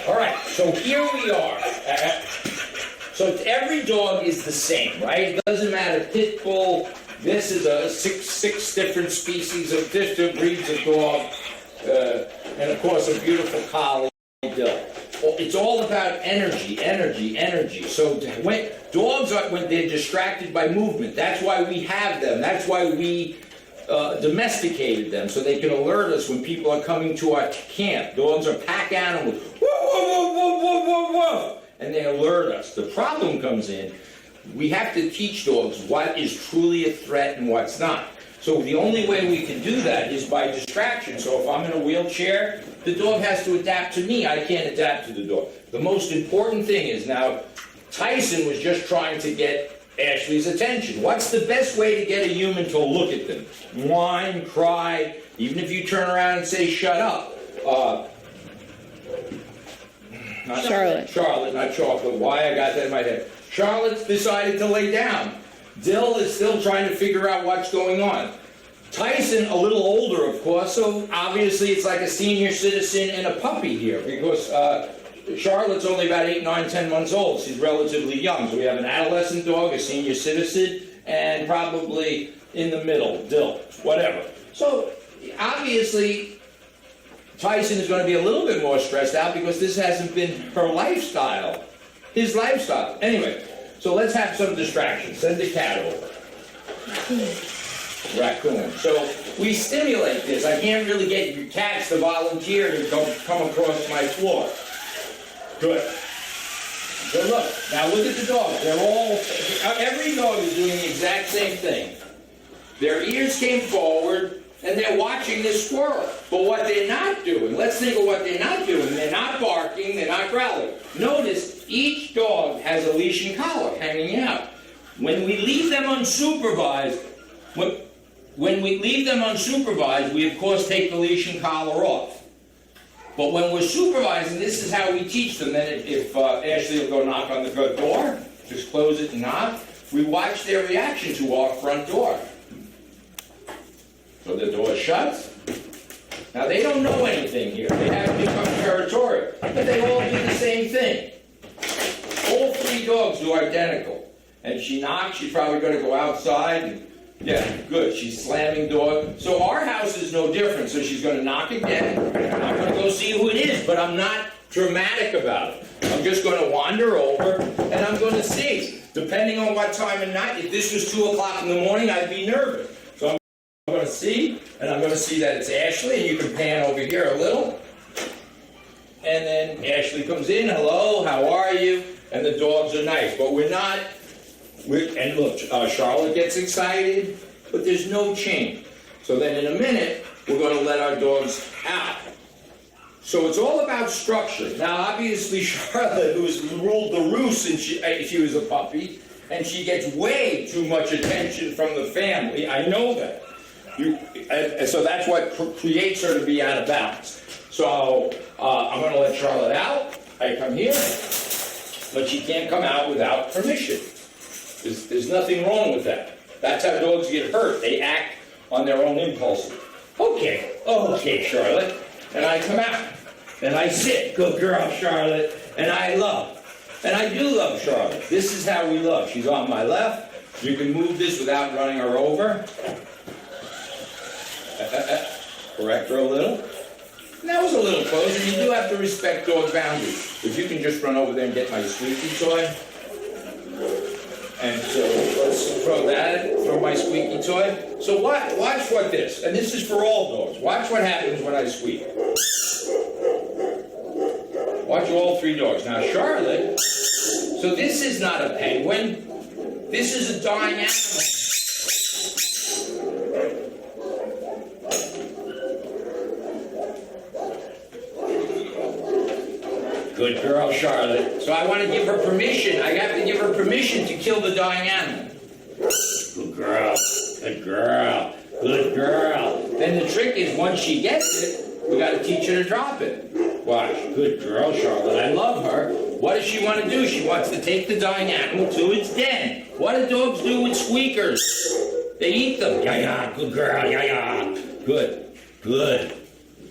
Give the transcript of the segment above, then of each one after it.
All right, so here we are. So every dog is the same, right? It doesn't matter, pit bull, this is a six different species of different breeds of dog, and of course a beautiful collie, Dill. It's all about energy. So when dogs are, when they're distracted by movement, that's why we have them. That's why we domesticated them, so they can alert us when people are coming to our camp. Dogs are pack animals. Whoa, whoa, whoa, whoa, whoa, whoa. And they alert us. The problem comes in, we have to teach dogs what is truly a threat and what's not. So the only way we can do that is by distraction. So if I'm in a wheelchair, the dog has to adapt to me. I can't adapt to the dog. The most important thing is, now, Tyson was just trying to get Ashley's attention. What's the best way to get a human to look at them? Whine, cry, even if you turn around and say, shut up. Charlotte, not chocolate. Why I got that in my head. Charlotte's decided to lay down. Dill is still trying to figure out what's going on. Tyson, a little older, of course, so obviously it's like a senior citizen and a puppy here, because Charlotte's only about 8, 9, 10 months old. She's relatively young. So we have an adolescent dog, a senior citizen, and probably in the middle, Dill, whatever. So obviously Tyson is going to be a little bit more stressed out because this hasn't been her lifestyle, his lifestyle. Anyway, so let's have some distraction. Send the cat over. Raccoon. So we stimulate this. I can't really get your cats to volunteer to come across my floor. Good. So look, now look at the dogs. They're all, every dog is doing the exact same thing. Their ears came forward, and they're watching this squirrel. But what they're not doing, let's think of what they're not doing. They're not barking, they're not growling. Notice, each dog has a leash and collar hanging out. When we leave them unsupervised, we of course take the leash and collar off. But when we're supervising, this is how we teach them. Then if Ashley will go knock on the door, just close it and knock, we watch their reaction to our front door. So the door shuts. Now they don't know anything here. They haven't become territorial. But they all do the same thing. All 3 dogs do identical. And she knocks, she's probably going to go outside. And, yeah, good. She's slamming door. So our house is no different. So she's going to knock again. I'm going to go see who it is, but I'm not dramatic about it. I'm just going to wander over and I'm going to see. Depending on what time of night, if this was 2 o'clock in the morning, I'd be nervous. So I'm going to see, and I'm going to see that it's Ashley, and you can pan over here a little. And then Ashley comes in, hello, how are you? And the dogs are nice, but we're not. And look, Charlotte gets excited, but there's no change. So then in a minute, we're going to let our dogs out. So it's all about structure. Now, obviously, Charlotte, who's ruled the roost since she was a puppy, and she gets way too much attention from the family. I know that. And so that's what creates her to be out of balance. So I'm going to let Charlotte out. I come here, but she can't come out without permission. There's nothing wrong with that. That's how dogs get hurt. They act on their own impulses. Okay, Charlotte. And I come out. And I sit. Good girl, Charlotte. And I love. And I do love Charlotte. This is how we love. She's on my left. You can move this without running her over. Correct her a little. And that was a little close. And you do have to respect dog boundaries. If you can just run over there and get my squeaky toy. And so let's throw my squeaky toy. So watch what this, and this is for all dogs. Watch what happens when I squeak. Watch all 3 dogs. Now Charlotte, so this is not a penguin. This is a dying animal. Good girl, Charlotte. So I want to give her permission. I have to give her permission to kill the dying animal. Good girl. Good girl. Good girl. Then the trick is, once she gets it, we got to teach her to drop it. Watch. Good girl, Charlotte. I love her. What does she want to do? She wants to take the dying animal to its den. What do dogs do with squeakers? They eat them. Yeah. Good girl. Yeah. Good.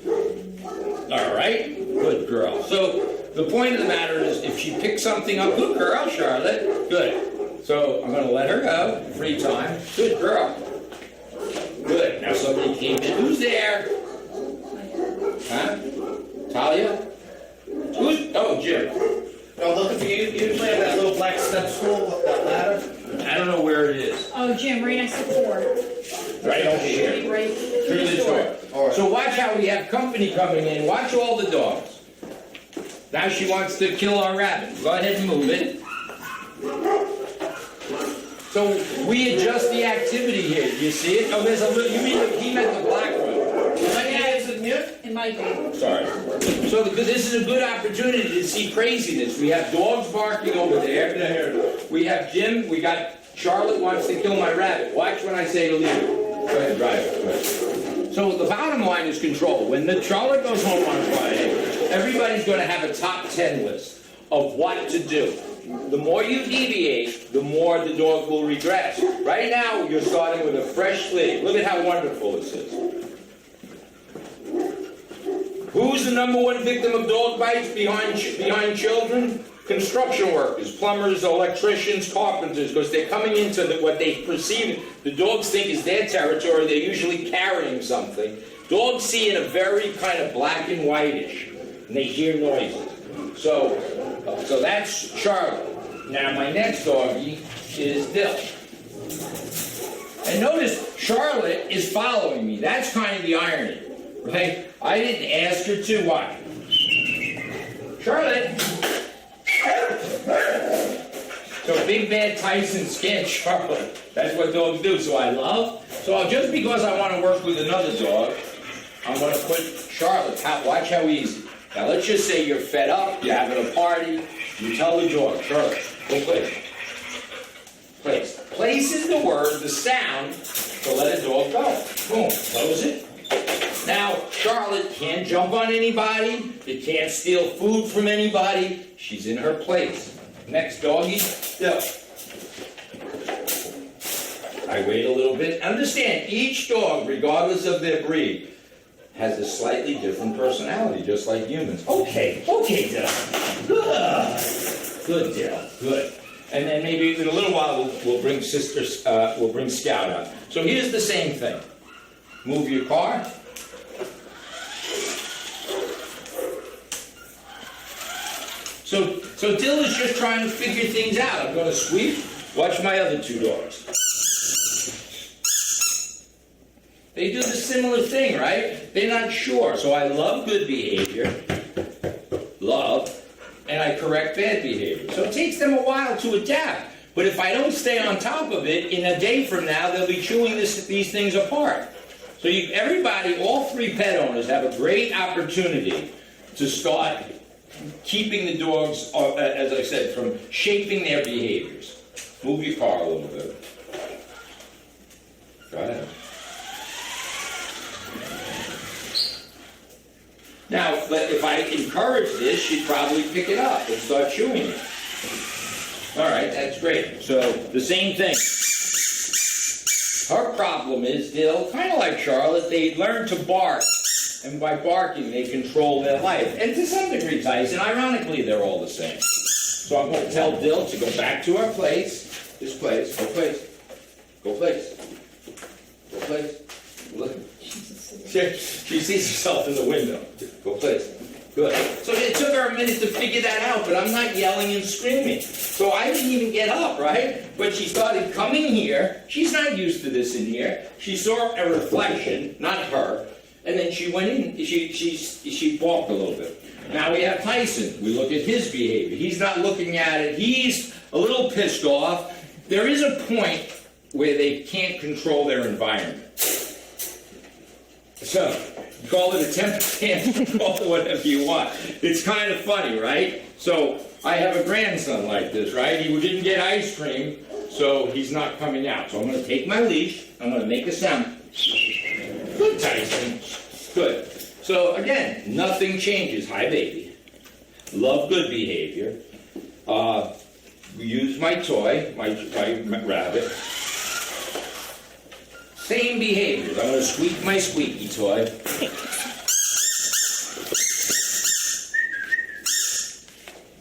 All right. Good girl. So the point of the matter is, if she picks something up, good girl, Charlotte, good. So I'm going to let her go, free time, good girl. Good, now somebody came in, who's there? Huh? Talia? Who's, oh, Jim. No, looking for you. You play that little black step stool, that ladder? I don't know where it is. Oh, Jim, right next to the door. Right over here. Right Through the door. All right. So watch how we have company coming in. Watch all the dogs. Now she wants to kill our rabbit. Go ahead and move it. So we adjust the activity here. Do you see it? Oh, there's a little, you mean he meant the black one. It might be. Sorry. So this is a good opportunity to see craziness. We have dogs barking over there. We have Jim. We got Charlotte wants to kill my rabbit. Watch when I say to leave. Go ahead, drive it. Go ahead. So the bottom line is control. When the Charlotte goes home on Friday, everybody's going to have a top 10 list of what to do. The more you deviate, the more the dog will regress. Right now, you're starting with a fresh slate. Look at how wonderful this is. Who's the #1 victim of dog bites behind children? Construction workers, plumbers, electricians, carpenters, because they're coming into what they perceive, the dogs think is their territory. They're usually carrying something. Dogs see in a very kind of black and whitish, and they hear noises. So that's Charlotte. Now my next doggie is Dill. And notice Charlotte is following me. That's kind of the irony, right? I didn't ask her to. Why? Charlotte. So big bad Tyson scared Charlotte. That's what dogs do. So just because I want to work with another dog, I'm going to put Charlotte. Watch how easy. Now let's just say you're fed up, you're having a party, you tell the dog, Charlotte, go place. Place. Place is the word, the sound, to let a dog go. Boom, close it. Now, Charlotte can't jump on anybody, you can't steal food from anybody, she's in her place. Next doggy, Dill. I wait a little bit. Understand, each dog, regardless of their breed, has a slightly different personality, just like humans. Okay, Dill. Good, Dill. Good. And then maybe in a little while we'll bring we'll bring Scout out. So here's the same thing. Move your car. So Dill is just trying to figure things out. I'm going to sweep. Watch my other two dogs. They do the similar thing, right? They're not sure. So I love good behavior, and I correct bad behavior. So it takes them a while to adapt. But if I don't stay on top of it, in a day from now, they'll be chewing these things apart. So everybody, all three pet owners, have a great opportunity to start keeping the dogs, as I said, from shaping their behaviors. Move your car a little bit. Go ahead. Now, but if I encourage this, she'd probably pick it up and start chewing it. All right, that's great. So, the same thing. Her problem is, Dill, kind of like Charlotte, they learn to bark. And by barking, they control their life. And to some degree, Tyson, ironically, they're all the same. So I'm going to tell Dill to go back to her place. This place. Go place. Go place. Go place. Look. She sees herself in the window. Go place. Good. So it took her a minute to figure that out, but I'm not yelling and screaming. So I didn't even get up, right? But she started coming here. She's not used to this in here. She saw a reflection, not her. And then she went in, she walked a little bit. Now we have Tyson. We look at his behavior. He's not looking at it. He's a little pissed off. There is a point where they can't control their environment. So, call it a temper tantrum, call it whatever you want. It's kind of funny, right? So, I have a grandson like this, right? He didn't get ice cream, so he's not coming out. So I'm going to take my leash, I'm going to make a sound. Good, Tyson. Good. So again, nothing changes. Hi, baby. Love good behavior. Use my toy, my rabbit. Same behaviors. I'm going to squeak my squeaky toy.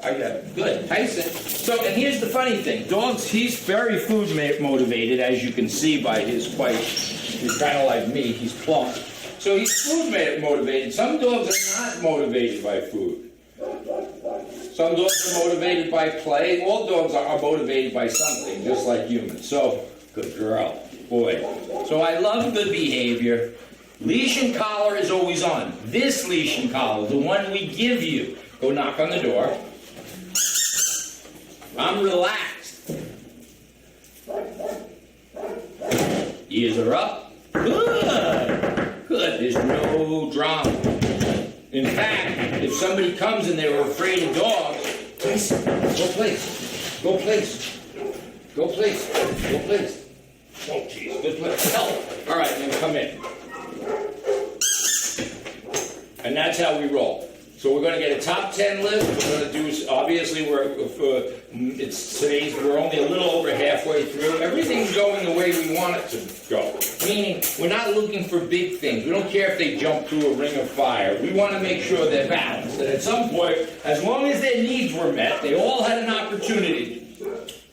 I got good. Tyson. So, and here's the funny thing. Dogs, he's very food motivated, as you can see by his bite. He's kind of like me. He's plump. So he's food motivated. Some dogs are not motivated by food. Some dogs are motivated by play. All dogs are motivated by something, just like humans. So, good girl. Boy. So I love good behavior. Leash and collar is always on. This leash and collar, the one we give you. Go knock on the door. I'm relaxed. Ears are up. Good. Good. There's no drama. In fact, if somebody comes and they were afraid of dogs, Tyson, go place. Go place. Go place. Go place. Oh, jeez. Good place. Help. All right, then come in. And that's how we roll. So we're going to get a top 10 list. We're going to do, obviously, we're only a little over halfway through. Everything's going the way we want it to go. Meaning, we're not looking for big things. We don't care if they jump through a ring of fire. We want to make sure they're balanced. And at some point, as long as their needs were met, they all had an opportunity.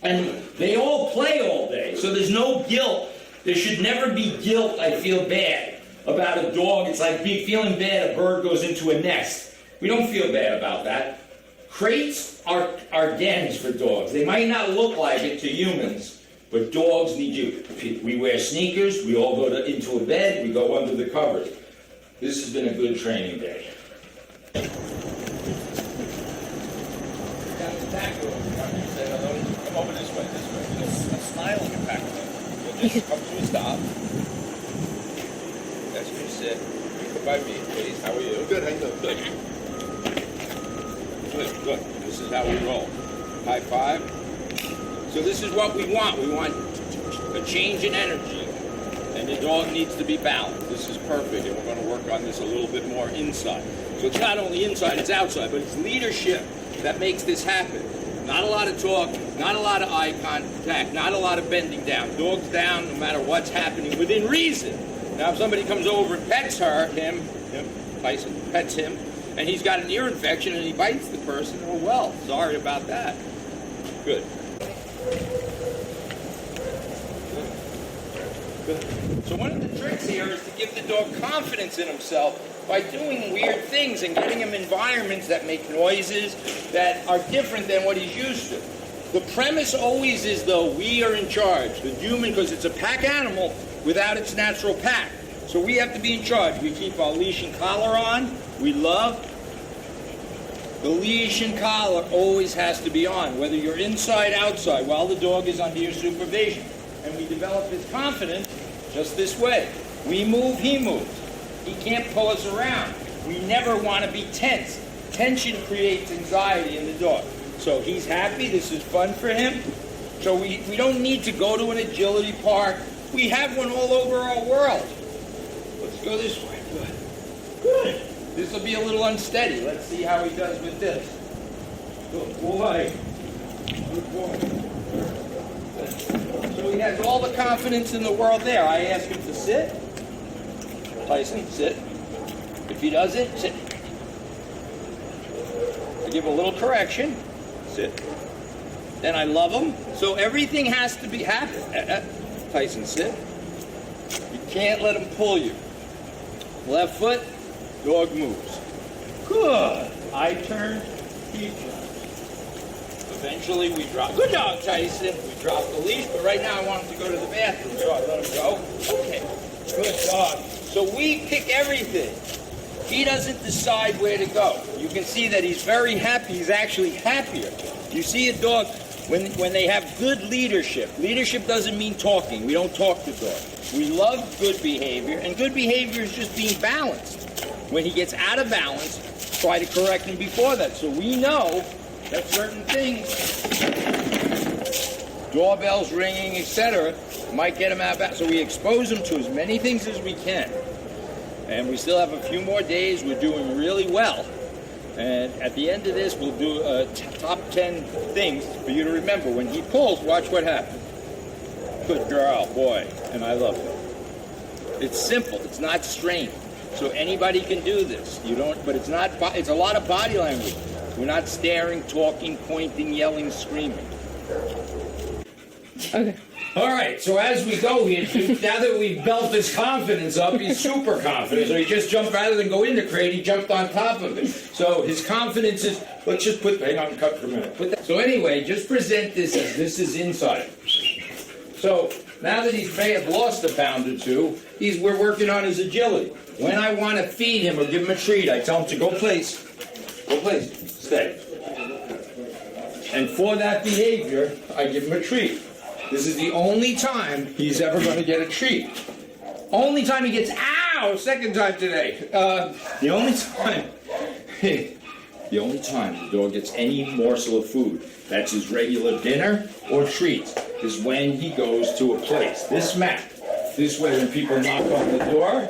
And they all play all day. So there's no guilt. There should never be guilt, I feel bad, about a dog. It's like feeling bad a bird goes into a nest. We don't feel bad about that. Crates are dens for dogs. They might not look like it to humans, but dogs need you. We wear sneakers, we all go into a bed, we go under the covers. This has been a good training day. Come over this way. Smiling and back. Just come to a stop. That's good. Sit. Come by me, please. How are you? Good. How you doing? Good. Good, good. This is how we roll. High five. So this is what we want. We want a change in energy. And the dog needs to be balanced. This is perfect. And we're going to work on this a little bit more inside. So it's not only inside, it's outside. But it's leadership that makes this happen. Not a lot of talk, not a lot of eye contact, not a lot of bending down. Dog's down no matter what's happening within reason. Now if somebody comes over and pets him, Tyson pets him, and he's got an ear infection and he bites the person, well, sorry about that. Good. Good. So one of the tricks here is to give the dog confidence in himself by doing weird things and getting him environments that make noises that are different than what he's used to. The premise always is, though, we are in charge. The human, because it's a pack animal without its natural pack. So we have to be in charge. We keep our leash and collar on. We love. The leash and collar always has to be on, whether you're inside, outside, while the dog is under your supervision. And we develop his confidence just this way. We move, he moves. He can't pull us around. We never want to be tense. Tension creates anxiety in the dog. So he's happy. This is fun for him. So we don't need to go to an agility park. We have one all over our world. Let's go this way. Good. Good. This will be a little unsteady. Let's see how he does with this. Good boy. Good boy. So he has all the confidence in the world there. I ask him to sit. Tyson, sit. If he doesn't, sit. I give a little correction. Sit. Then I love him. So everything has to be happy. Tyson, sit. You can't let him pull you. Left foot, dog moves. Good. I turn, he turns. Eventually we drop. Good dog, Tyson. We drop the leash, but right now I want him to go to the bathroom, so I let him go. Okay. Good dog. So we pick everything. He doesn't decide where to go. You can see that he's very happy. He's actually happier. You see a dog, when they have good leadership. Leadership doesn't mean talking. We don't talk to dogs. We love good behavior, and good behavior is just being balanced. When he gets out of balance, try to correct him before that. So we know that certain things, doorbells ringing, etc., might get him out of balance. So we expose him to as many things as we can. And we still have a few more days. We're doing really well. And at the end of this, we'll do a top 10 things for you to remember. When he pulls, watch what happens. Good girl, boy. And I love it. It's simple. It's not strained. So anybody can do this. You don't, but it's not, it's a lot of body language. We're not staring, talking, pointing, yelling, screaming. Okay. All right, so as we go here, now that we've built his confidence up, he's super confident. So he just jumped, rather than go in the crate, he jumped on top of it. So his confidence is, let's just put, hang on, cut for a minute. So anyway, just present this as this is inside. So now that he may have lost a pound or two, we're working on his agility. When I want to feed him or give him a treat, I tell him to go place, stay. And for that behavior, I give him a treat. This is the only time he's ever going to get a treat. Only time he gets, ow, second time today. The only time the dog gets any morsel of food, that's his regular dinner or treat, is when he goes to a place. This mat, this way when people knock on the door,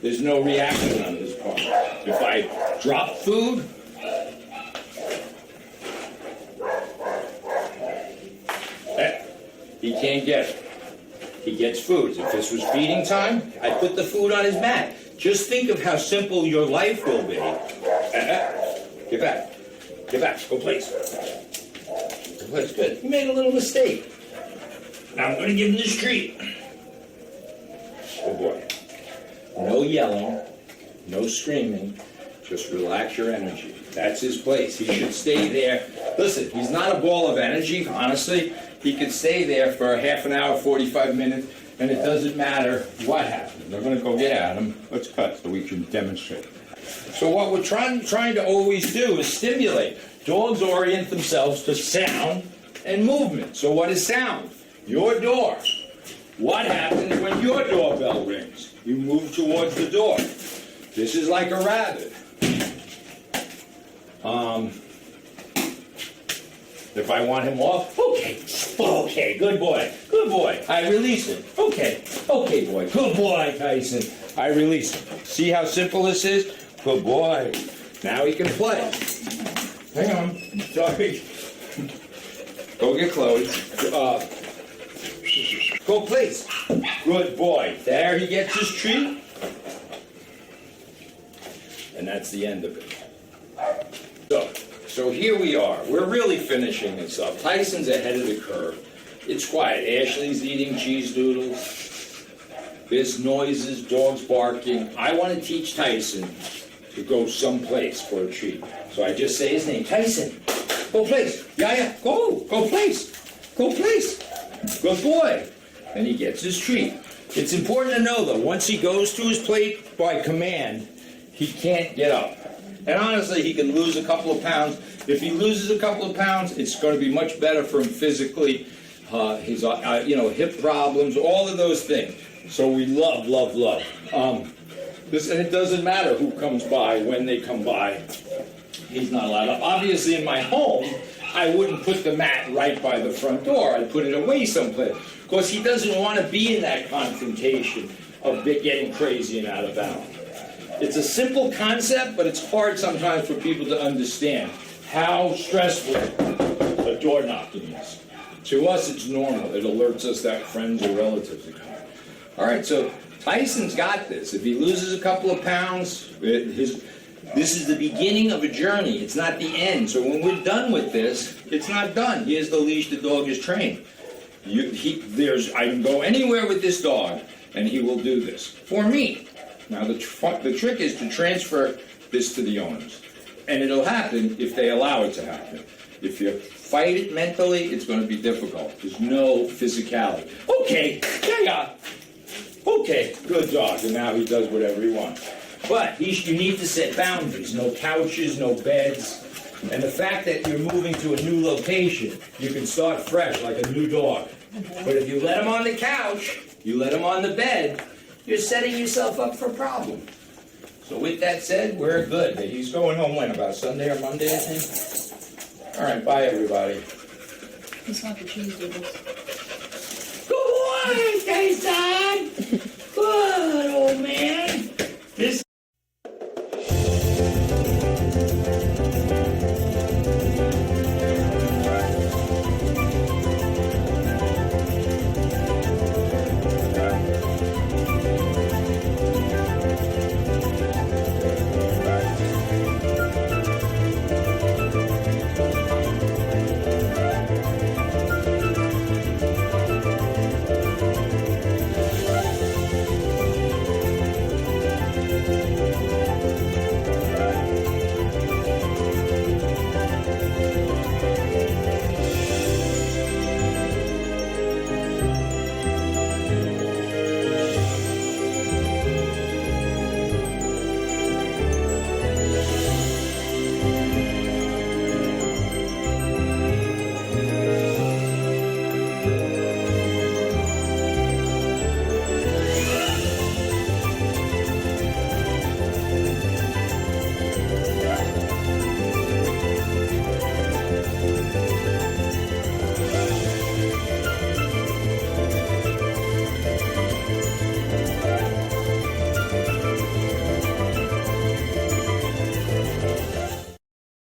there's no reaction on his part. If I drop food, he can't get it. He gets food. If this was feeding time, I put the food on his mat. Just think of how simple your life will be. Get back. Get back. Go place. Go place. Good. You made a little mistake. Now I'm going to give him this treat. Good boy. No yelling. No screaming. Just relax your energy. That's his place. He should stay there. Listen, he's not a ball of energy, honestly. He could stay there for a half an hour, 45 minutes, and it doesn't matter what happens. They're going to go get at him. Let's cut so we can demonstrate. So what we're trying to always do is stimulate. Dogs orient themselves to sound and movement. So what is sound? Your door. What happens when your doorbell rings? You move towards the door. This is like a rabbit. If I want him off, okay, good boy, I release him. Okay, boy, good boy, Tyson, I release him. See how simple this is? Good boy. Now he can play. Hang on, sorry. Go get Chloe. Go please. Good boy. There he gets his treat. And that's the end of it. So here we are. We're really finishing this up. Tyson's ahead of the curve. It's quiet. Ashley's eating cheese doodles. There's noises, dogs barking. I want to teach Tyson to go someplace for a treat. So I just say his name. Tyson, go place. Yeah, go place. Go place. Good boy. And he gets his treat. It's important to know, though, once he goes to his plate by command, he can't get up. And honestly, he can lose a couple of pounds. If he loses a couple of pounds, it's going to be much better for him physically. His, hip problems, all of those things. So we love. This, and it doesn't matter who comes by, when they come by. He's not allowed up. Obviously, in my home, I wouldn't put the mat right by the front door. I'd put it away someplace. Of course, he doesn't want to be in that confrontation of getting crazy and out of bounds. It's a simple concept, but it's hard sometimes for people to understand how stressful a door knocking is. To us, it's normal. It alerts us that friends or relatives are coming. All right, so Tyson's got this. If he loses a couple of pounds, this is the beginning of a journey. It's not the end. So when we're done with this, it's not done. Here's the leash the dog is trained. I can go anywhere with this dog, and he will do this for me. Now, the trick is to transfer this to the owners. And it'll happen if they allow it to happen. If you fight it mentally, it's going to be difficult. There's no physicality. Okay, yeah. Okay, good dog. And now he does whatever he wants. But you need to set boundaries. No couches, no beds. And the fact that you're moving to a new location, you can start fresh like a new dog. But if you let him on the couch, you let him on the bed, you're setting yourself up for a problem. So with that said, we're good. He's going home when? About Sunday or Monday, I think? All right, bye, everybody. It's not the cheese doodles. Good morning, Tyson! Good, old man.